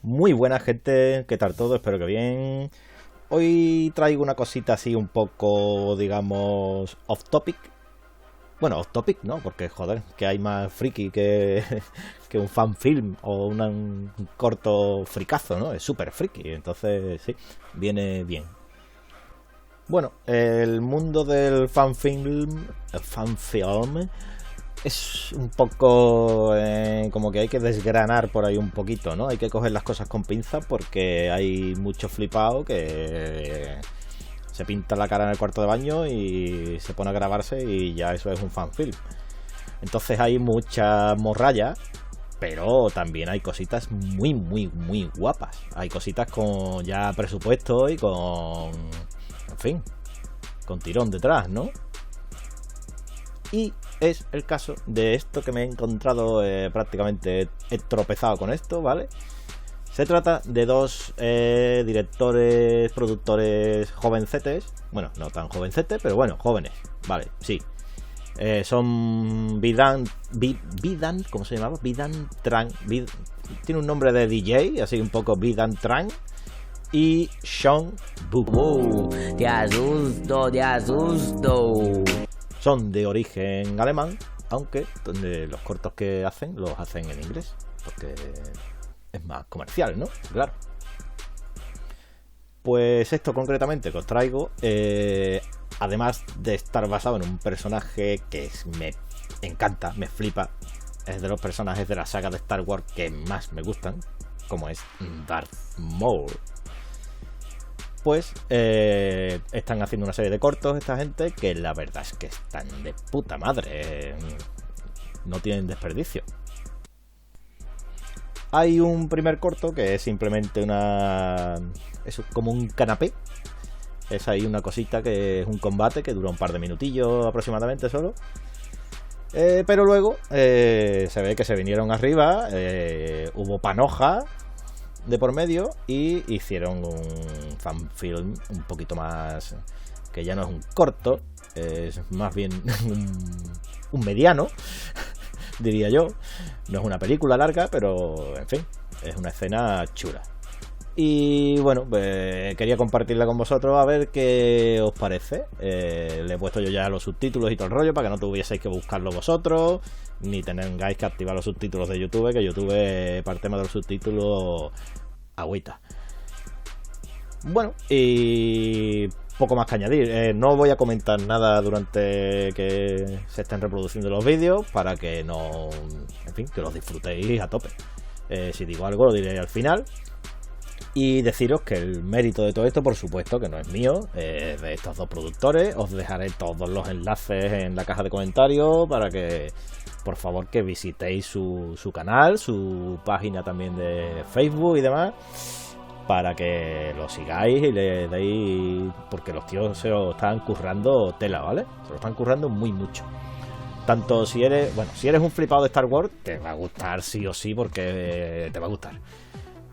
Muy buena gente, ¿qué tal todo? Espero que bien. Hoy traigo una cosita así un poco, digamos, off topic. Bueno, off topic no, porque joder, que hay más friki que un fan film o un corto fricazo, ¿no? Es súper friki, entonces sí, viene bien. Bueno, el mundo del fan film es un poco como que hay que desgranar por ahí un poquito, ¿no? Hay que coger las cosas con pinzas porque hay mucho flipado que se pinta la cara en el cuarto de baño y se pone a grabarse y ya eso es un fanfilm. Entonces hay mucha morralla, pero también hay cositas muy guapas. Hay cositas con ya presupuesto y con, en fin, con tirón detrás, ¿no? Y es el caso de esto que me he encontrado, prácticamente he tropezado con esto, ¿vale? Se trata de dos directores, productores jovencetes. Bueno, no tan jovencetes, pero bueno, jóvenes, vale, sí. Son ¿cómo se llamaba? Tran. Tiene un nombre de DJ, así un poco Tran. Y Shawn Bu. Te asusto. Son de origen alemán, aunque los cortos que hacen los hacen en inglés, porque es más comercial, ¿no? Claro. Pues esto concretamente que os traigo, además de estar basado en un personaje que me encanta, me flipa, es de los personajes de la saga de Star Wars que más me gustan, como es Darth Maul. Pues están haciendo una serie de cortos esta gente que la verdad es que están de puta madre, no tienen desperdicio. Hay un primer corto que es simplemente es como un canapé. Es ahí una cosita que es un combate que dura un par de minutillos aproximadamente solo. Pero luego se ve que se vinieron arriba, hubo panoja de por medio y hicieron un fanfilm un poquito más, que ya no es un corto, es más bien un mediano, diría yo. No es una película larga, pero en fin, es una escena chula. Y bueno, pues quería compartirla con vosotros a ver qué os parece. Le he puesto yo ya los subtítulos y todo el rollo para que no tuvieseis que buscarlo vosotros, ni tengáis que activar los subtítulos de YouTube, que YouTube, para el tema de los subtítulos, agüita. Bueno, y poco más que añadir. No voy a comentar nada durante que se estén reproduciendo los vídeos, para que no, en fin, que los disfrutéis a tope. Si digo algo lo diré al final. Y deciros que el mérito de todo esto, por supuesto, que no es mío, es de estos dos productores. Os dejaré todos los enlaces en la caja de comentarios para que, por favor, que visitéis su canal, su página también de Facebook y demás, para que lo sigáis y le deis, porque los tíos se lo están currando tela, ¿vale? Se lo están currando muy mucho. Tanto si eres un flipado de Star Wars, te va a gustar sí o sí, porque te va a gustar.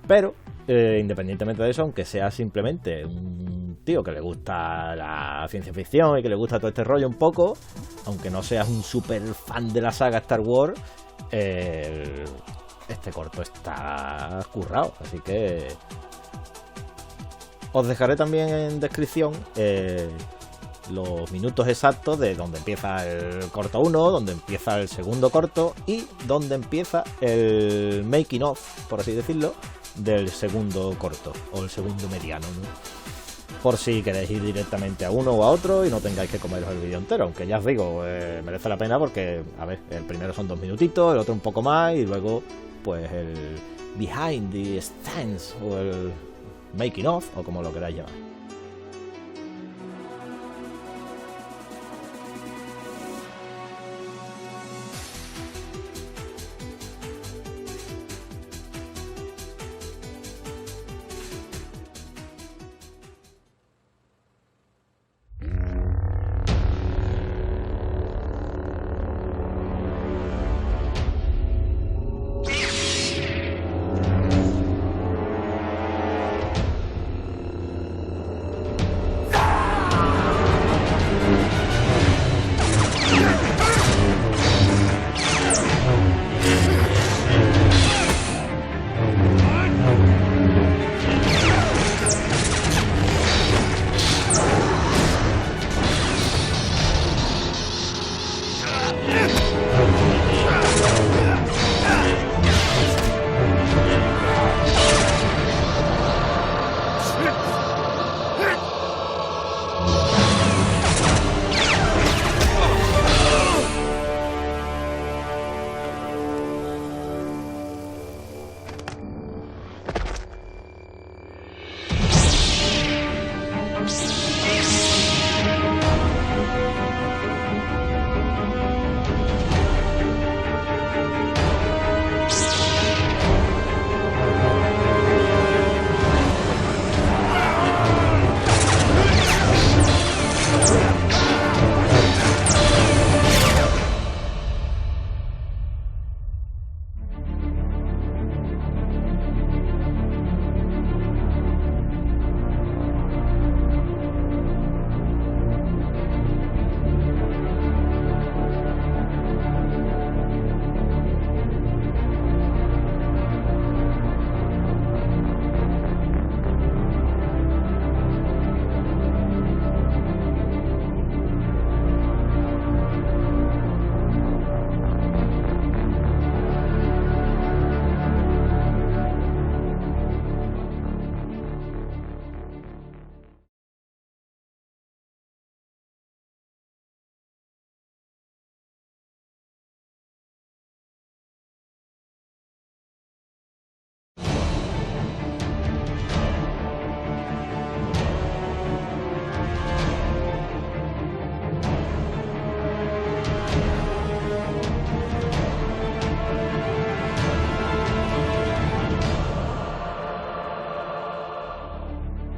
Pero independientemente de eso, aunque sea simplemente un tío que le gusta la ciencia ficción y que le gusta todo este rollo un poco, aunque no seas un super fan de la saga Star Wars, este corto está currado, así que os dejaré también en descripción los minutos exactos de donde empieza el corto 1, donde empieza el segundo corto y donde empieza el making of, por así decirlo, del segundo corto o el segundo mediano, ¿no? Por si queréis ir directamente a uno o a otro y no tengáis que comeros el vídeo entero, aunque ya os digo, merece la pena porque, a ver, el primero son 2 minutitos, el otro un poco más y luego pues el behind the scenes o el making of o como lo queráis llamar.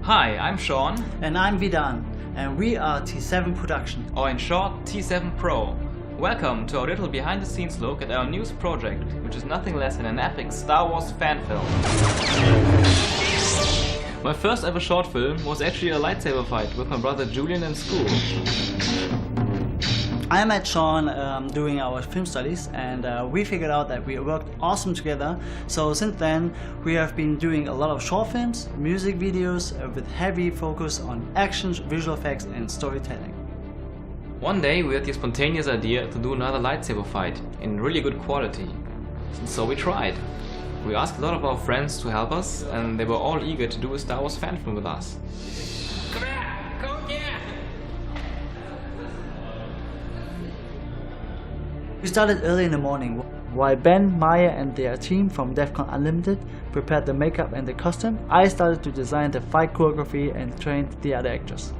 Hi, I'm Shawn. And I'm Bidan, and we are T7 Production. Or in short, T7 Pro. Welcome to our little behind-the-scenes look at our newest project, which is nothing less than an epic Star Wars fan film. My first ever short film was actually a lightsaber fight with my brother Julian in school. I met Shawn doing our film studies, and we figured out that we worked awesome together. So since then, we have been doing a lot of short films, music videos with heavy focus on action, visual effects and storytelling. One day we had the spontaneous idea to do another lightsaber fight in really good quality. So we tried. We asked a lot of our friends to help us, and they were all eager to do a Star Wars fan film with us. We started early in the morning, while Ben, Maya and their team from DEFCON Unlimited prepared the makeup and the costume. I started to design the fight choreography and trained the other actors.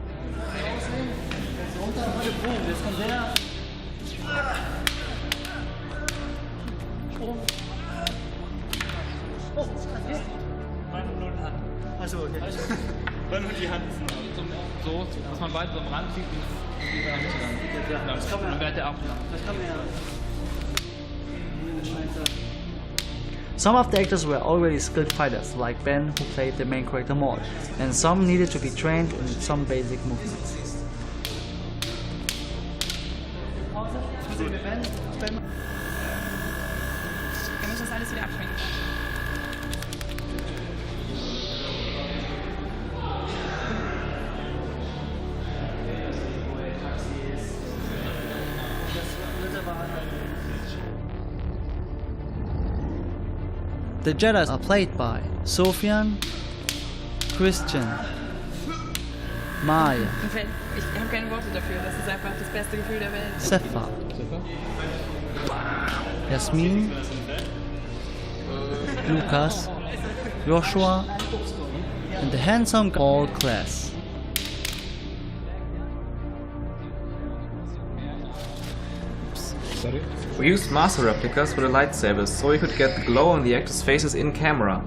Also, okay. Dann die Hand so, dass man beide so am Rand sieht und in der Mitte dann. Das kann man Dann wird der ab. Das kann man ja. Some of the actors were already skilled fighters, like Ben, who played the main character Maul, and some needed to be trained in some basic movements. Wir müssen das alles wieder abschminken. The Jedi are played by Sofian, Christian, Maya, Ich habe keine Worte dafür, das ist einfach das beste Gefühl der Welt. Sefa, Yasmin, Lukas, Joshua, and the handsome all class. We used master replicas for the lightsabers so we could get the glow on the actors' faces in camera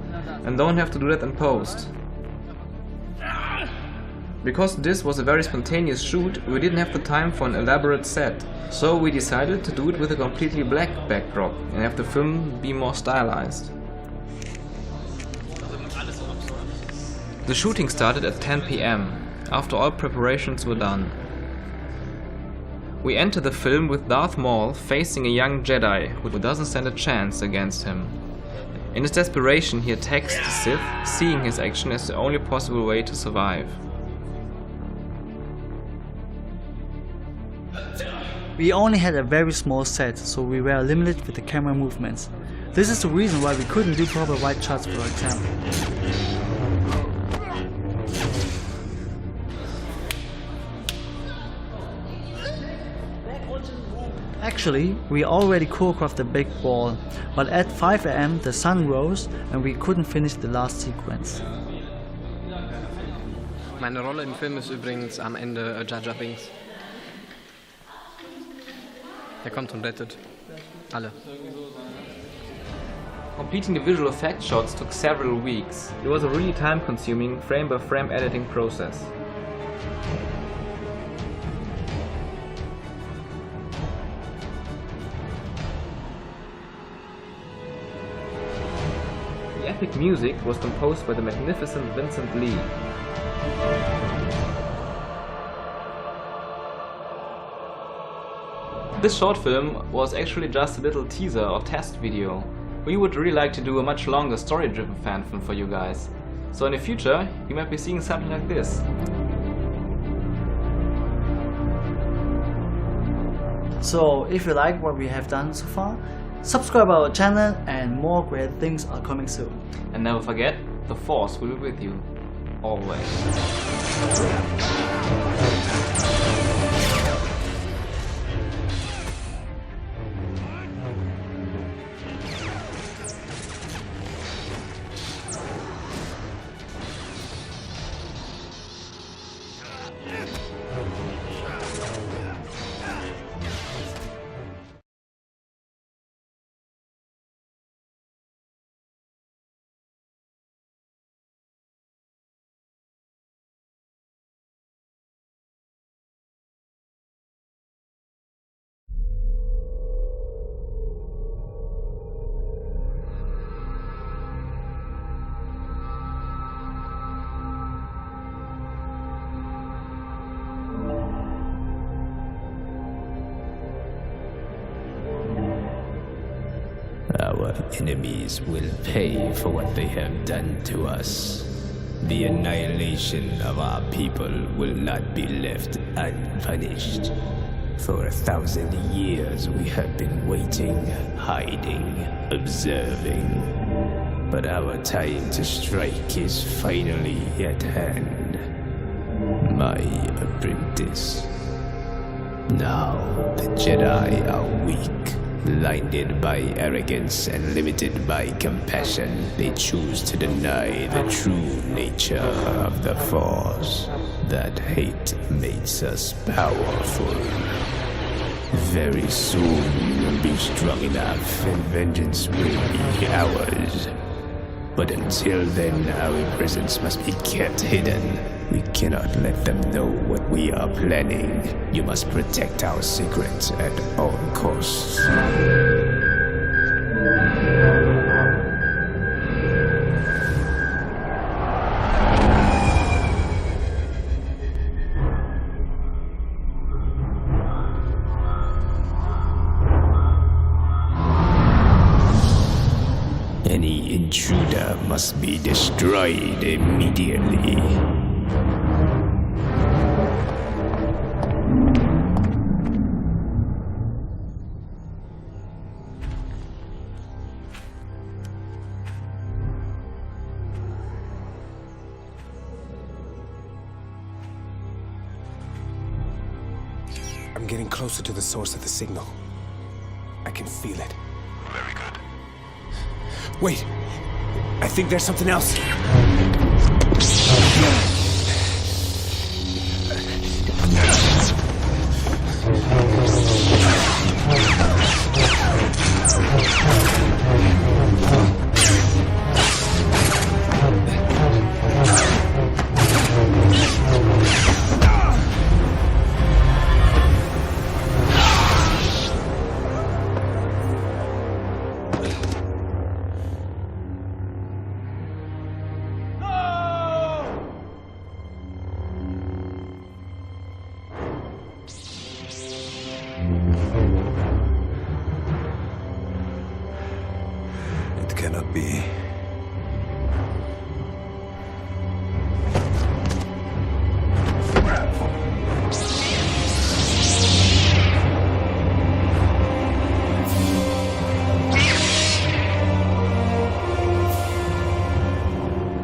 and don't have to do that in post. Because this was a very spontaneous shoot, we didn't have the time for an elaborate set, so we decided to do it with a completely black backdrop and have the film be more stylized. The shooting started at 10 PM, after all preparations were done. We enter the film with Darth Maul facing a young Jedi who doesn't stand a chance against him. In his desperation, he attacks the Sith, seeing his action as the only possible way to survive. We only had a very small set, so we were limited with the camera movements. This is the reason why we couldn't do proper wide shots, for example. Actually, we already choreographed the big ball, but at 5 AM the sun rose and we couldn't finish the last sequence. Meine Rolle im Film ist übrigens am Ende Jar Jar Binks. Der kommt und rettet alle. Completing the visual effects shots took several weeks. It was a really time-consuming, frame-by-frame editing process. The epic music was composed by the magnificent Vincent Lee. This short film was actually just a little teaser or test video. We would really like to do a much longer story-driven fan film for you guys. So in the future, you might be seeing something like this. So if you like what we have done so far, subscribe our channel and more great things are coming soon. And never forget, the Force will be with you. Always. enemies will pay for what they have done to us. The annihilation of our people will not be left unpunished. For 1,000 years we have been waiting, hiding, observing. But our time to strike is finally at hand. My apprentice. Now the Jedi are weak, blinded by arrogance and limited by compassion. They choose to deny the true nature of the Force. That hate makes us powerful. Very soon we will be strong enough and vengeance will be ours. But until then, our presence must be kept hidden. We cannot let them know what we are planning. You must protect our secrets at all costs. Any intruder must be destroyed immediately. I'm getting closer to the source of the signal. I can feel it. Very good. Wait! I think there's something else. It cannot be.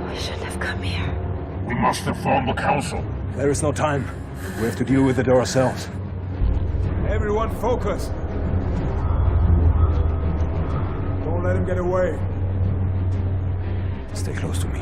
We shouldn't have come here. We must inform the council. There is no time. We have to deal with it ourselves. Everyone focus! Don't let him get away. Stay close to me.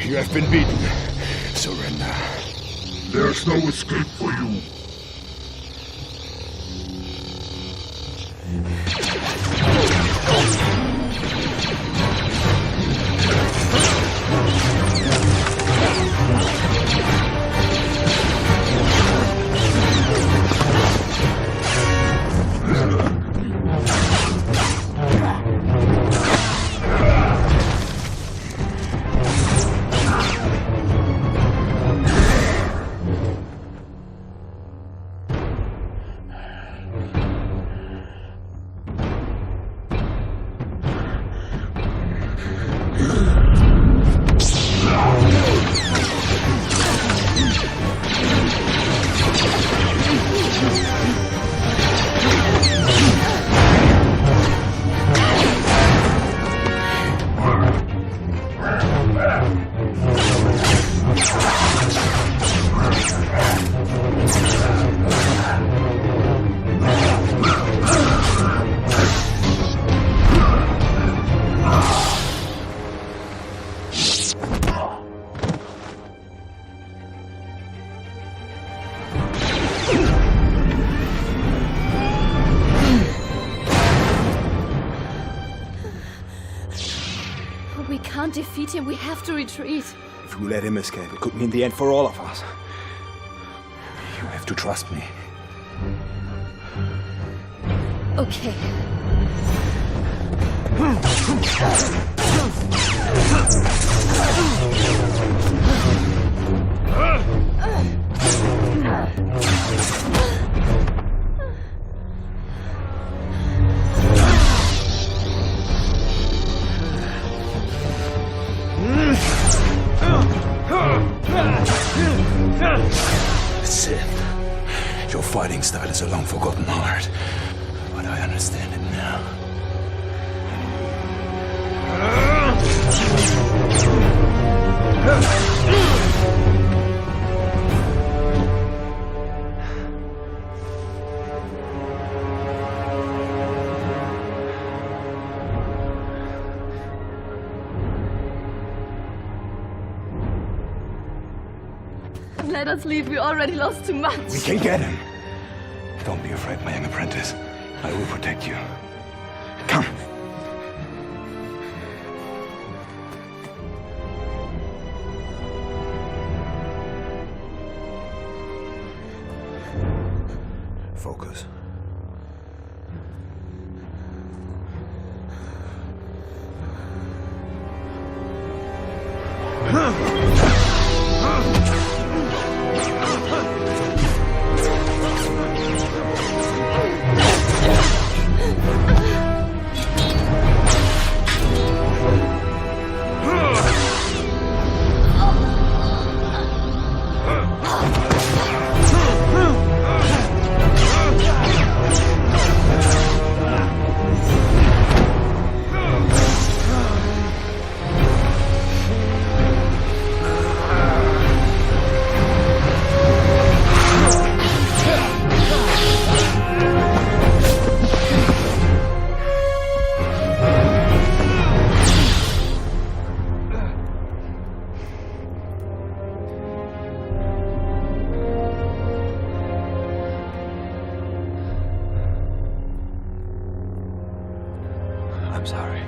You have been beaten. Surrender. There's no escape for you. defeat him, we have to retreat. If we let him escape, it could mean the end for all of us. You have to trust me. Okay. Sith, your fighting style is a long-forgotten art, but I understand it now. Let us leave, we already lost too much. We can get him. Don't be afraid, my young apprentice. I will protect you. Come. Focus. I'm sorry.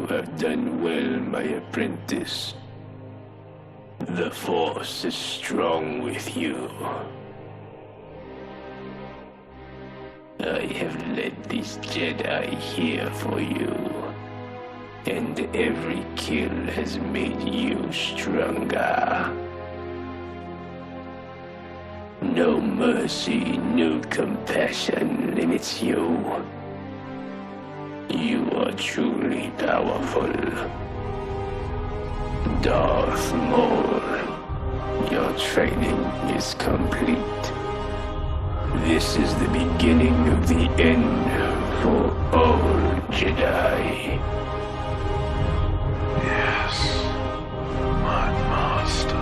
have done well, my apprentice. The Force is strong with you. I have led these Jedi here for you, and every kill has made you stronger. No mercy, no compassion limits you. You are truly powerful. Darth Maul, your training is complete. This is the beginning of the end for all Jedi. Yes, my master.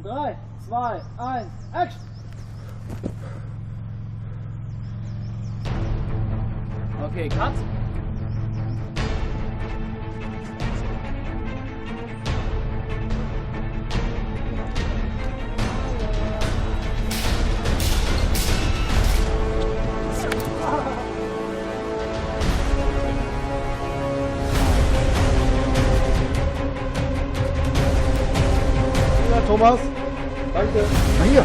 Drei, zwei, eins, Action! Okay, cut. Thomas, danke. Hier.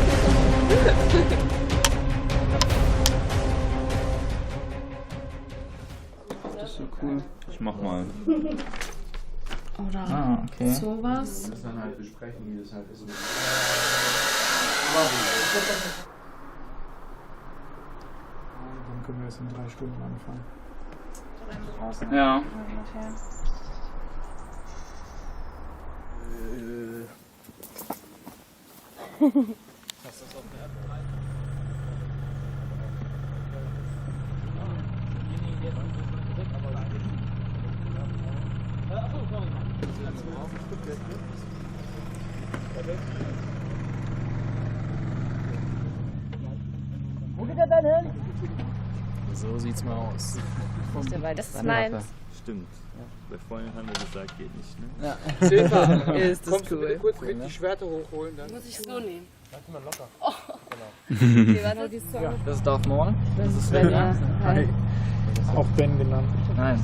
Das ist so cool. Ich mach mal. Oder okay. sowas. Wir müssen dann halt besprechen, wie das halt ist. Dann können wir jetzt in 3 Stunden anfangen. Ja. Wo geht So sieht's mal aus. Weil das ist meins. Stimmt. Bei Freunden haben wir gesagt, geht nicht, ne? Ja. Silber, Ist das kommst du cool. bitte kurz mit die Schwerter hochholen? Dann Muss ich so nehmen? Warte mal locker. Oh. Genau. Okay, warte, die Song. Das ist Darth Maul. Das ist Svenja. Hi. Auch Ben genannt. Nein.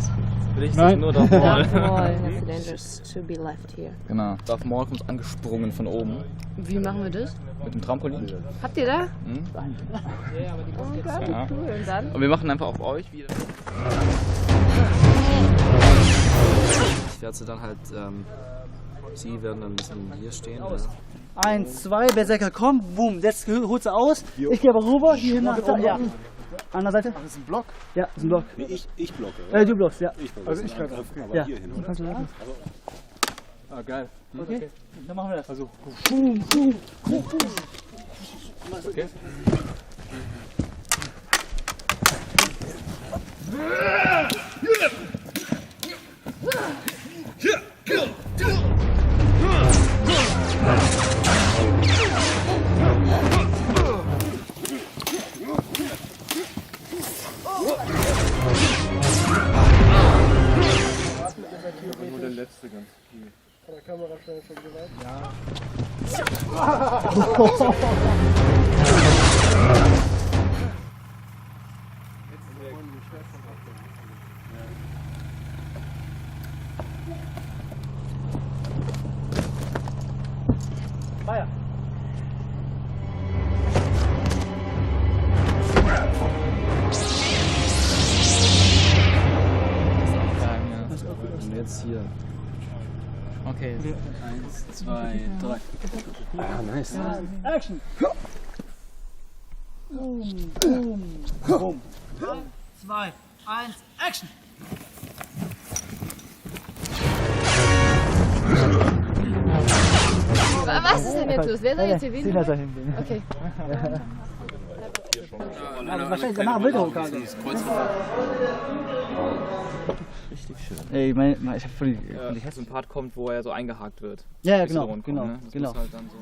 Ich Nein. nur Darth Maul. Darth Maul has dangerous to be left here. Genau. Darth Maul kommt angesprungen von oben. Wie machen wir das? Mit dem Trampolin. Habt ihr da? Hm? Oh Gott, Ja. cool. Und dann? Und wir machen einfach auf euch wieder. Ich werde sie dann halt, sie werden dann ein bisschen hier stehen. Ja. 1, 2, Berserker kommt, boom, jetzt holt sie aus. Ich gehe aber rüber, hier nach ja. An der Seite. Das ist ein Block? Ja, das ist ein Block. Ich blocke. Du blockst, ja. Also ich kann aber Ja. hier hin, Dann oder? kannst du lassen. Ah, geil. Okay, dann machen wir das. Also, Boom, boom, boom, boom. okay. Nur der letzte ganz viel. Von der Kamera schnell von dir weit. Ja. Feuer. Und jetzt hier. Okay. 1, 2, 3. Ah, nice. Action. Boom, boom, boom. 3, 2, 1, Action. Was ist denn jetzt los? Wer soll jetzt hier Sie wen? lassen hingehen. Okay. Wahrscheinlich danach Bilder hochladen. Richtig schön. Ey, ich hab voll die So ein Part kommt, wo er so eingehakt wird. Ja, ja, Bis genau, so rund genau, kommt, ne? Das genau. muss halt dann so.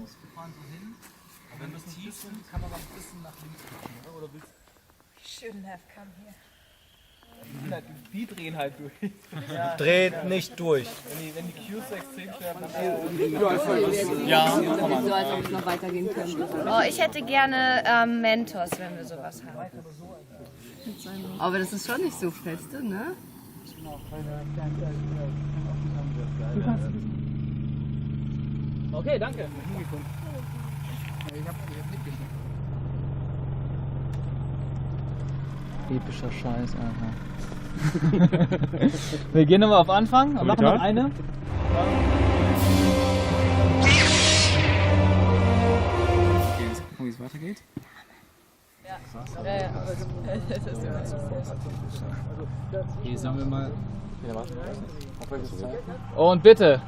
Wenn wir tief sind, kann man noch ein bisschen nach links gucken, oder? Oder willst Shouldn't have come here. die drehen halt durch. Dreht nicht durch. Wenn die Cues extrem schwer So, als ob es noch weitergehen könnte. Oh, ich hätte gerne Mentors, wenn wir sowas haben. Aber das ist schon nicht so feste, ne? Okay, danke. Epischer Scheiß, Alter. Wir gehen nochmal auf Anfang und machen noch eine. Okay, jetzt gucken, wie es weitergeht. Hier sagen wir mal. Ja, warte. Und bitte.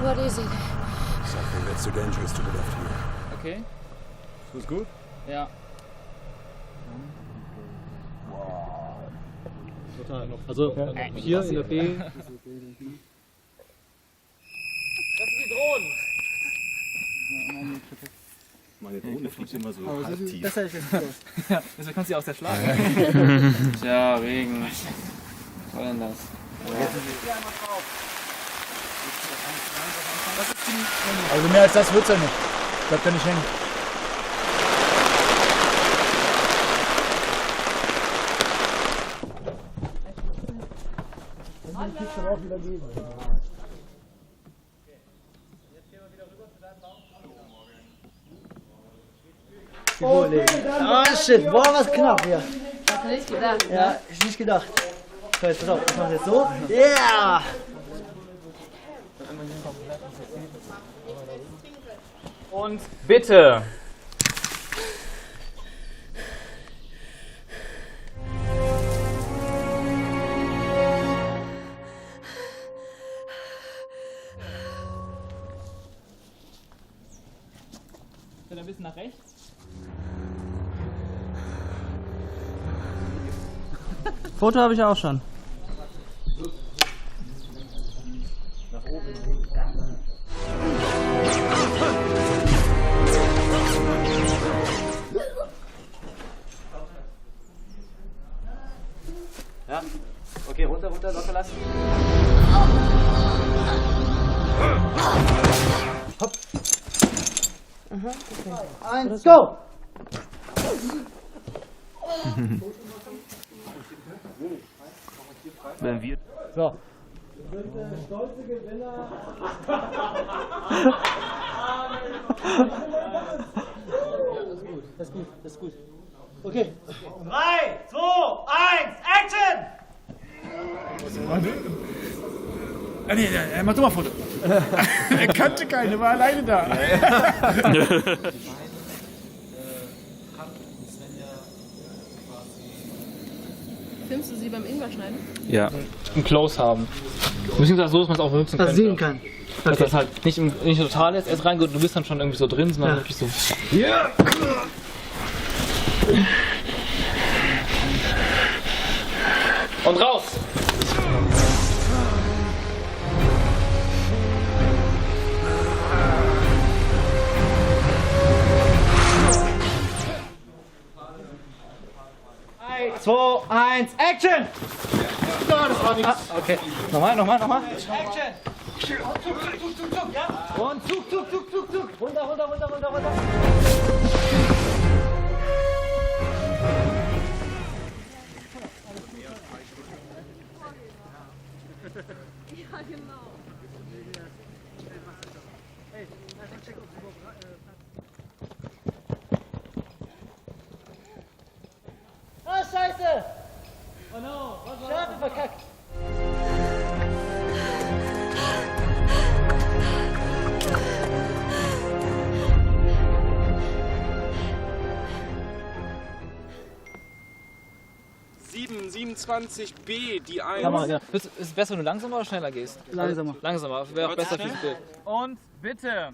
What is it? Something that's too dangerous to be left here. Okay. Ist gut? Ja. Also hier in der B. Das sind die Drohnen. Meine Drohne fliegt immer so Aber halb so tief. besser ist es. Ja, deswegen kannst du ja aus der Schlage. Tja, Regen. Was soll denn das? Also mehr als das wird's ja nicht. Bleibt ja nicht hängen. Dann kriegst du auch wieder geben. Ah, shit, boah, was knapp hier. Hast du nicht gedacht, Ja, ne? ich nicht gedacht. So, jetzt pass auf, ich mach jetzt so. Yeah! Und bitte. Dann ein bisschen nach rechts. Foto habe ich auch schon. Nach oben. 1, go! Wenn wir. So. Wir sind der stolze Gewinner. Das ist gut, das ist gut. Okay. 3, 2, 1, Action! Nee, mach du mal ein Foto. Er kannte keine, war alleine da. Filmst du sie beim Ingwer schneiden? Ja. Ein Close haben. Beziehungsweise so, dass man es auch benutzen kann. Dass sehen kann. Dass das halt nicht total jetzt erst reingeht, du bist dann schon irgendwie so drin, sondern wirklich so. Ja! Und raus! Drei, 2, 1, Action! Ja, das war nichts. Okay. Nochmal. Action! Und Zug. Runter. Ja, genau. Ah, Scheiße! Oh no, Schade, verkackt. Sieben, 27b, die 1. Kamera, ja. Ist es besser, wenn du langsamer oder schneller gehst? Langsamer. Langsamer, wäre auch besser fürs Bild. Und bitte!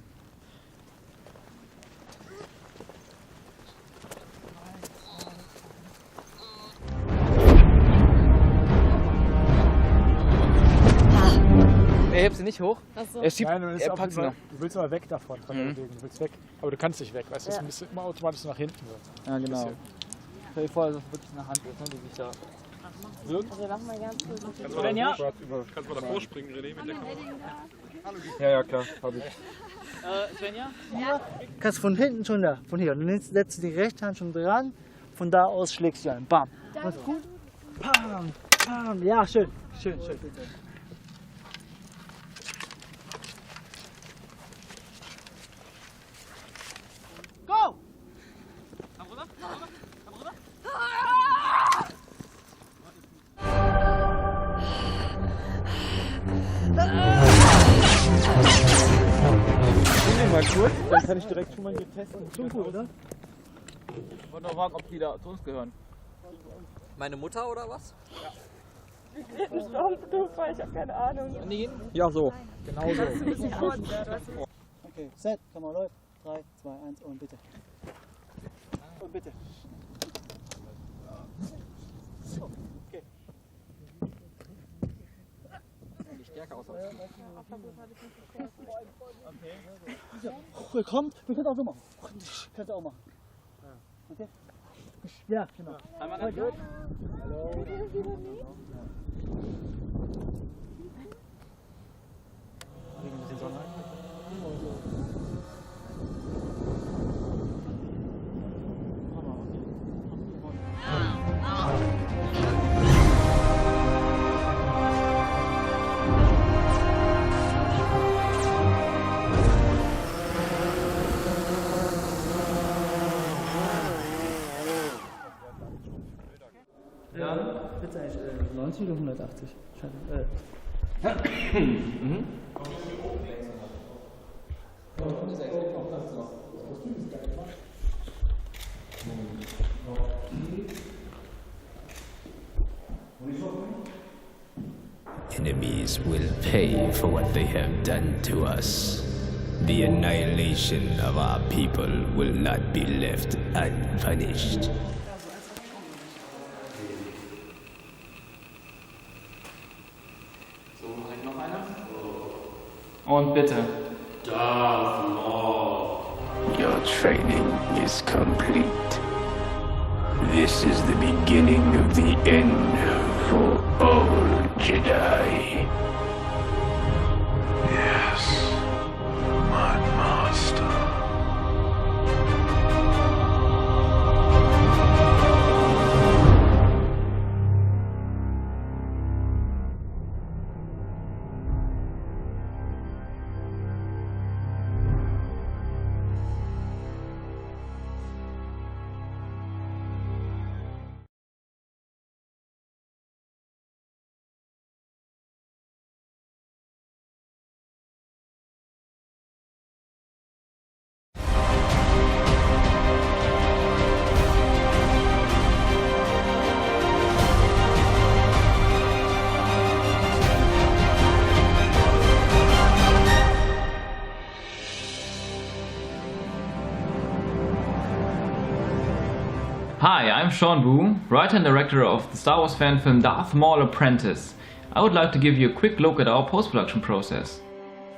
Er hebt sie nicht hoch. Achso. Er schiebt, Nein, er packt sie noch. Du willst aber weg davon, von der Bewegung. Du willst weg. Aber du kannst nicht weg, weißt du, es müsste immer automatisch nach hinten wird. Ja, genau. Stell dir vor, dass es wirklich eine Hand ist, ne, die sich da wirkt. Also mach mal ganz kurz. Kannst du mal davor springen, René, mit der Kamera? Ja, klar, hab ich. Svenja? Hier kannst von hinten schon da, von hier. Du setzt die rechte Hand schon dran, von da aus schlägst du ein. Bam. Was gut? Bam, bam. Ja, schön. Go! Mal kurz, dann kann ich direkt schon mal hier testen. Schon gut, oder? Ich wollte noch fragen, ob die da zu uns gehören. Meine Mutter oder was? Ich hab keine Ahnung. Ja, so. Genau so. Okay, set, Kamera läuft. 3, 2, 1 und bitte. Und bitte. Okay. Die Stärke aus. Okay, kommt, wir können auch so machen. Kannst du auch machen. Okay? Ja, genau. Einmal ganz gut. Hallo. Jetzt eigentlich 90 oder 180? Enemies will pay for what they have done to us. The annihilation of our people will not be left unpunished. Und bitte. Darth Maul. Your training is complete. This is the beginning of the end for all Jedi. Yes, my master. Hi, I'm Shawn Bu, writer and director of the Star Wars fan film Darth Maul Apprentice. I would like to give you a quick look at our post-production process.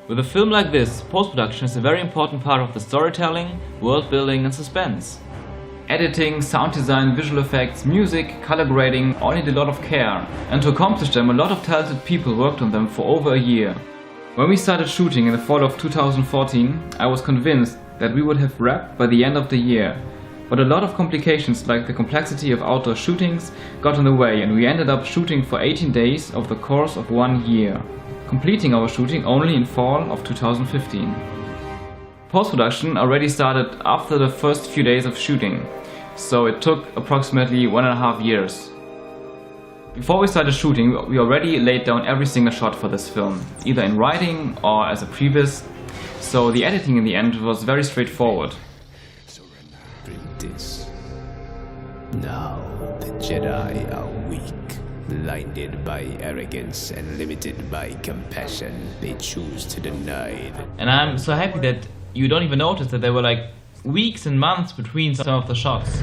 With a film like this, post-production is a very important part of the storytelling, world building and suspense. Editing, sound design, visual effects, music, color grading all need a lot of care, and to accomplish them a lot of talented people worked on them for over a year. When we started shooting in the fall of 2014, I was convinced that we would have wrapped by the end of the year. But a lot of complications like the complexity of outdoor shootings got in the way, and we ended up shooting for 18 days over the course of 1 year, completing our shooting only in fall of 2015. Post-production already started after the first few days of shooting, so it took approximately 1.5 years. Before we started shooting, we already laid down every single shot for this film, either in writing or as a previs, so the editing in the end was very straightforward. Now the Jedi are weak, blinded by arrogance and limited by compassion. They choose to deny it. And I'm so happy that you don't even notice that there were like weeks and months between some of the shots.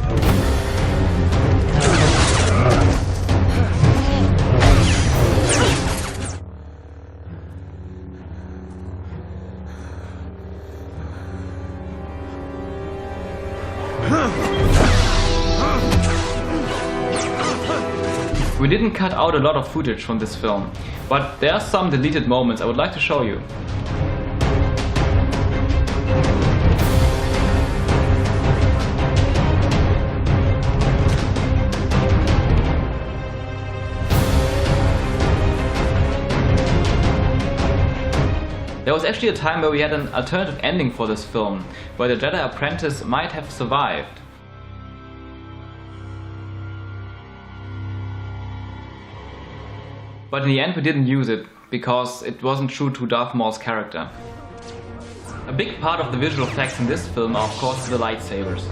We didn't cut out a lot of footage from this film, but there are some deleted moments I would like to show you. There was actually a time where we had an alternative ending for this film, where the Jedi apprentice might have survived. But in the end we didn't use it, because it wasn't true to Darth Maul's character. A big part of the visual effects in this film are of course the lightsabers.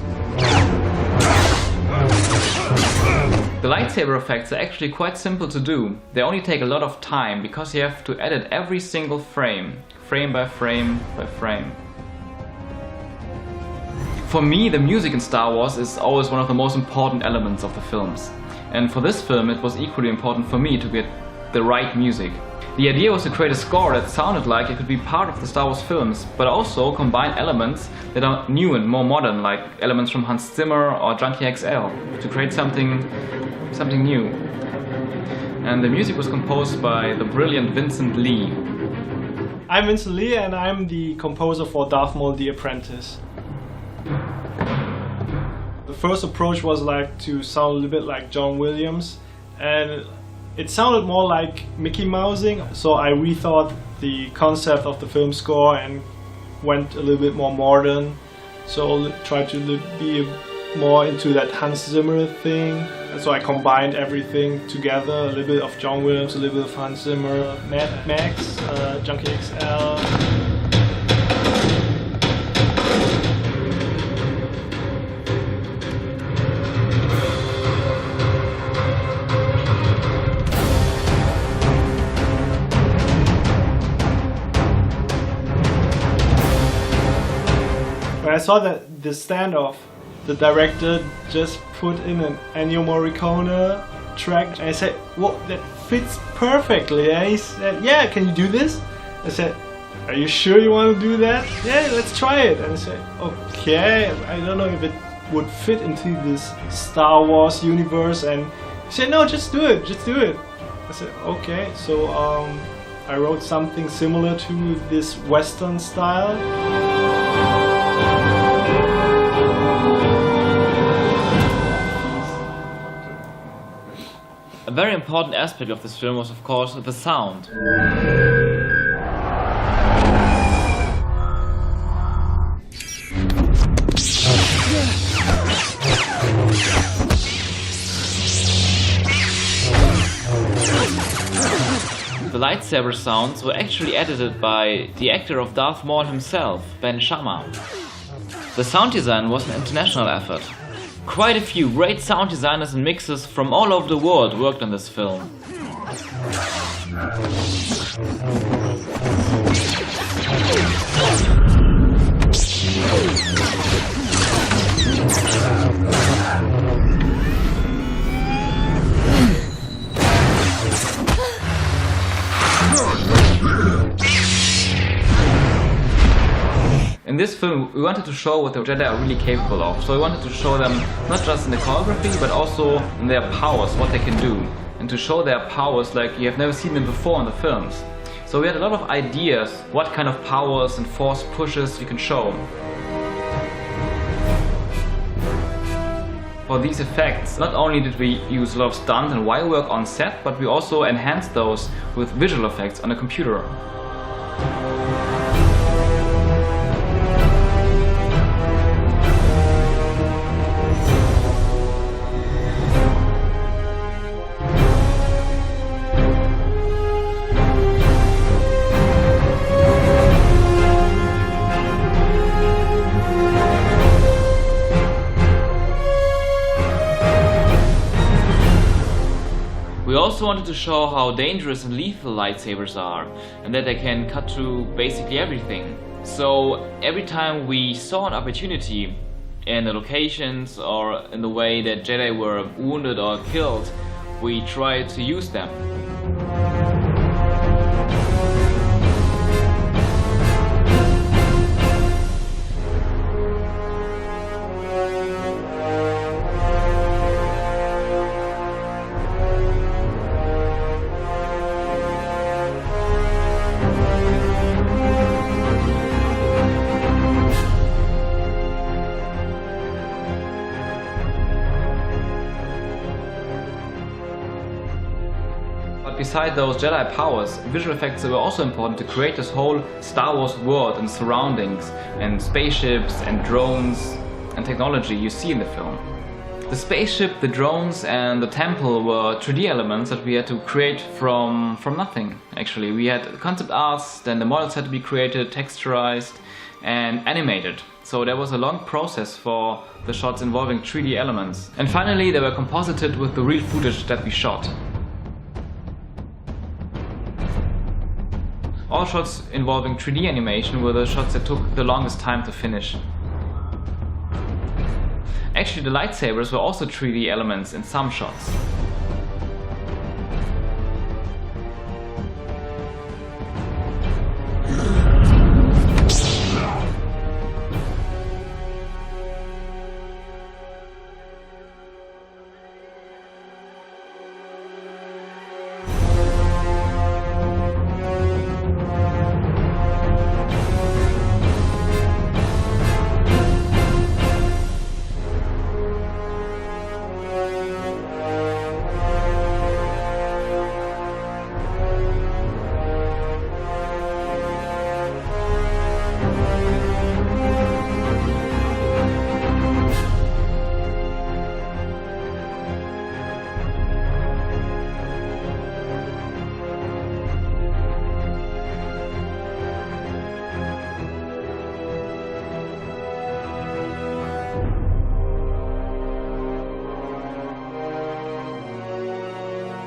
The lightsaber effects are actually quite simple to do. They only take a lot of time, because you have to edit every single frame, frame by frame by frame. For me, the music in Star Wars is always one of the most important elements of the films. And for this film it was equally important for me to get the right music. The idea was to create a score that sounded like it could be part of the Star Wars films, but also combine elements that are new and more modern, like elements from Hans Zimmer or Junkie XL, to create something new. And the music was composed by the brilliant Vincent Lee. I'm Vincent Lee and I'm the composer for Darth Maul the Apprentice. The first approach was like to sound a little bit like John Williams, and it sounded more like Mickey Mousing, so I rethought the concept of the film score and went a little bit more modern. So tried to be more into that Hans Zimmer thing, and so I combined everything together, a little bit of John Williams, a little bit of Hans Zimmer, Mad Max, Junkie XL. When I saw that the standoff, the director just put in an Ennio Morricone track, and I said, "Well, that fits perfectly." And he said, "Yeah, can you do this?" I said, "Are you sure you want to do that?" "Yeah, let's try it." And I said, "Okay, I don't know if it would fit into this Star Wars universe." And he said, "No, just do it, just do it." I said, "Okay." So I wrote something similar to this Western style. A very important aspect of this film was of course the sound. The lightsaber sounds were actually edited by the actor of Darth Maul himself, Ben Shammar. The sound design was an international effort. Quite a few great sound designers and mixers from all over the world worked on this film. In this film, we wanted to show what the Jedi are really capable of. So we wanted to show them not just in the choreography, but also in their powers, what they can do. And to show their powers like you have never seen them before in the films. So we had a lot of ideas, what kind of powers and force pushes we can show. For these effects, not only did we use a lot of stunt and wire work on set, but we also enhanced those with visual effects on a computer. We also wanted to show how dangerous and lethal lightsabers are, and that they can cut through basically everything. So every time we saw an opportunity in the locations or in the way that Jedi were wounded or killed, we tried to use them. Beside those Jedi powers, visual effects were also important to create this whole Star Wars world and surroundings and spaceships and drones and technology you see in the film. The spaceship, the drones and the temple were 3D elements that we had to create from nothing actually. We had concept arts, then the models had to be created, texturized and animated. So there was a long process for the shots involving 3D elements. And finally they were composited with the real footage that we shot. All shots involving 3D animation were the shots that took the longest time to finish. Actually, the lightsabers were also 3D elements in some shots.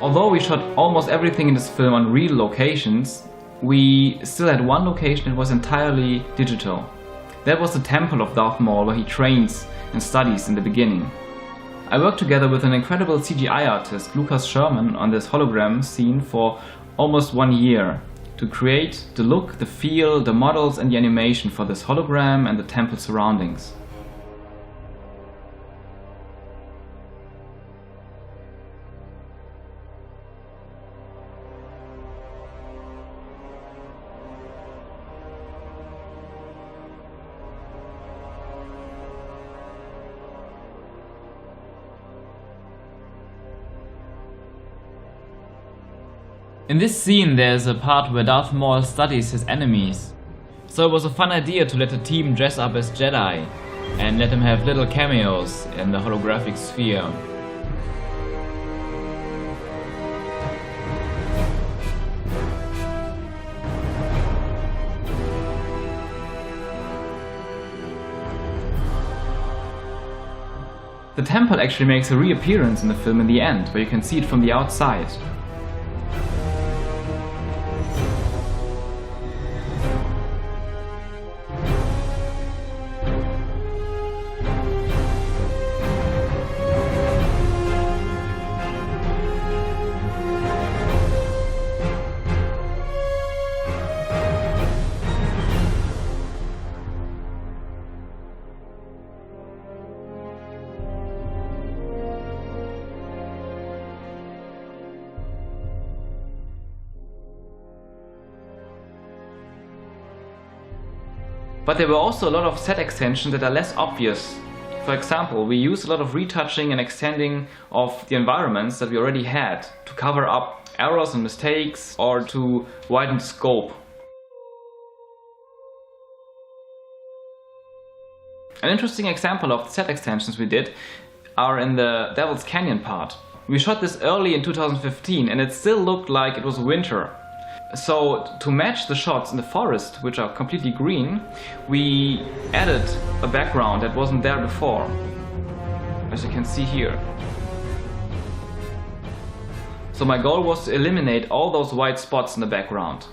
Although we shot almost everything in this film on real locations, we still had one location that was entirely digital. That was the temple of Darth Maul, where he trains and studies in the beginning. I worked together with an incredible CGI artist, Lucas Sherman, on this hologram scene for almost 1 year to create the look, the feel, the models and the animation for this hologram and the temple surroundings. In this scene there's a part where Darth Maul studies his enemies. So it was a fun idea to let the team dress up as Jedi and let them have little cameos in the holographic sphere. The temple actually makes a reappearance in the film in the end, where you can see it from the outside. But there were also a lot of set extensions that are less obvious. For example, we used a lot of retouching and extending of the environments that we already had to cover up errors and mistakes or to widen the scope. An interesting example of the set extensions we did are in the Devil's Canyon part. We shot this early in 2015 and it still looked like it was winter. So to match the shots in the forest, which are completely green, we added a background that wasn't there before, as you can see here. So my goal was to eliminate all those white spots in the background.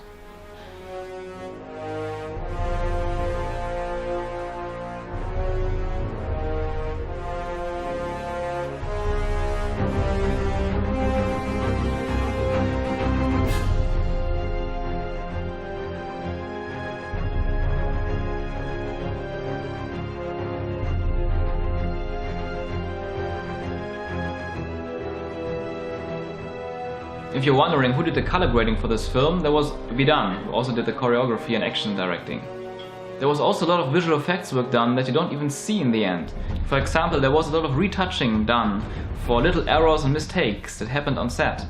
If you're wondering who did the color grading for this film, that was Vidan, who also did the choreography and action directing. There was also a lot of visual effects work done that you don't even see in the end. For example, there was a lot of retouching done for little errors and mistakes that happened on set.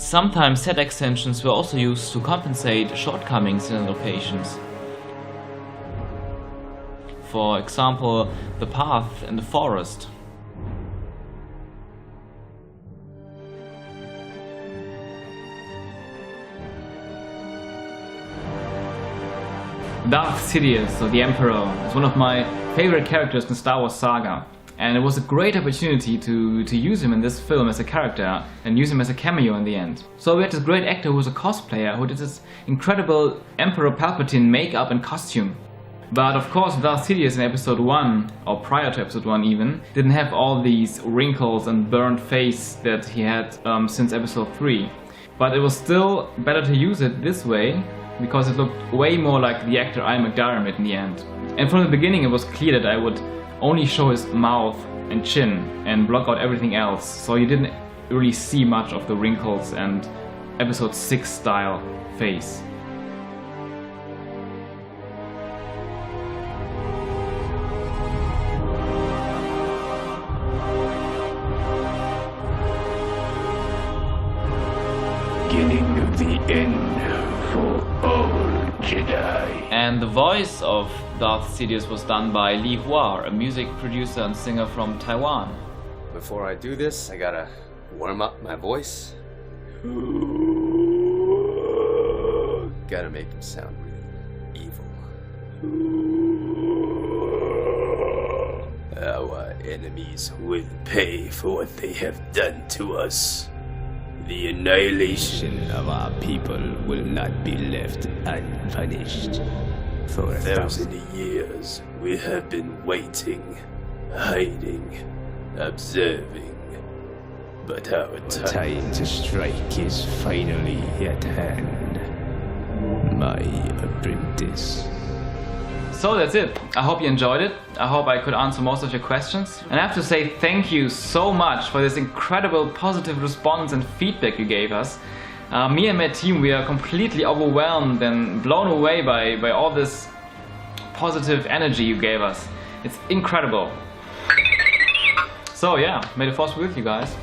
Sometimes set extensions were also used to compensate shortcomings in locations. For example, the path in the forest. Darth Sidious, or the Emperor, is one of my favorite characters in the Star Wars saga. And it was a great opportunity to use him in this film as a character and use him as a cameo in the end. So we had this great actor who was a cosplayer who did this incredible Emperor Palpatine makeup and costume. But of course Darth Sidious in episode 1, or prior to episode 1 even, didn't have all these wrinkles and burnt face that he had since episode 3. But it was still better to use it this way, because it looked way more like the actor Ian McDiarmid in the end. And from the beginning it was clear that I would only show his mouth and chin and block out everything else, so you didn't really see much of the wrinkles and episode 6 style face. Beginning of the end for all Jedi. And the voice of Darth Sidious was done by Li Hua, a music producer and singer from Taiwan. Before I do this, I gotta warm up my voice. Gotta make him sound really evil. Our enemies will pay for what they have done to us. The annihilation of our people will not be left unpunished. For 1,000 years, we have been waiting, hiding, observing. But our time to strike is finally at hand. My apprentice. So that's it. I hope you enjoyed it. I hope I could answer most of your questions. And I have to say thank you so much for this incredible positive response and feedback you gave us. Me and my team, we are completely overwhelmed and blown away by all this positive energy you gave us. It's incredible. So yeah, may the force be with you guys.